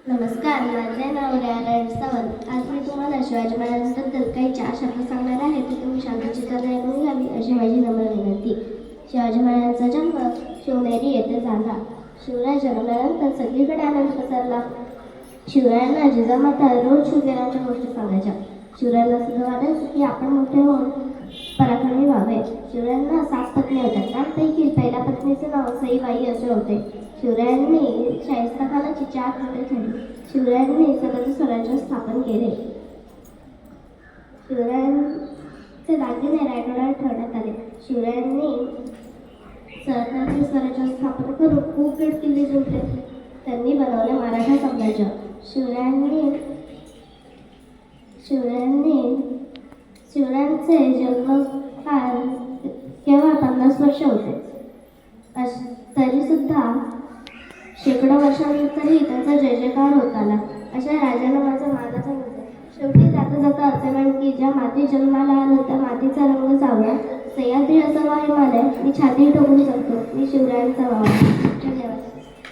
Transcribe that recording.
नमस्कार, माझे नाव नारायण सावंत. आज मी तुम्हाला शिवाजी महाराजांबद्दल काही 4 शब्द सांगणार आहे ते तुम्ही शांतचित्ताने ऐकून घ्यावी अशी माझी नम्र विनंती. शिवाजी महाराजांचा जन्म शिवनेरी येथे झाला. शिवराय जन्मल्यानंतर सगळीकडे आनंद पसरला. शिवरायांना जिजामाता रोज शिवरायांच्या गोष्टी सांगायच्या. शिवरायांना सुद्धा वाटायचं की आपण मोठे होऊन पराक्रमी व्हावे. शिवरायांना 7 पत्नी होत्या. त्यापैकी पहिल्या पत्नीचे नाव सईबाई असे होते. शिवरायांनी शाहिस्तेखानाची 4 पोटे केली. शिवरायांनी स्वतःचे स्वराज्य स्थापन केले. शिवरायांचे दागिने रायगडावर ठेवण्यात आले. शिवरायांनी स्वतःचे स्वराज्य स्थापन करून खूप गड किल्ले जिंकले. त्यांनी बनवले मराठा साम्राज्य. शिवरायांचे जन्मकाळ केवळ 50 वर्ष होते. तरी सुद्धा शेकडो वर्षांनंतरही त्यांचा जय जयकार होत आला. अशा राजाला माझा मानाचा मुद्दा. शेवटी जाता जाता असे म्हण की ज्या माती जन्माला आलं त्या मातीचा रंग सावळा. सह्याद्री असावा हिमालय, मी छाती ठोकून सांगतो, मी शिवरायांचा भाव. धन्यवाद.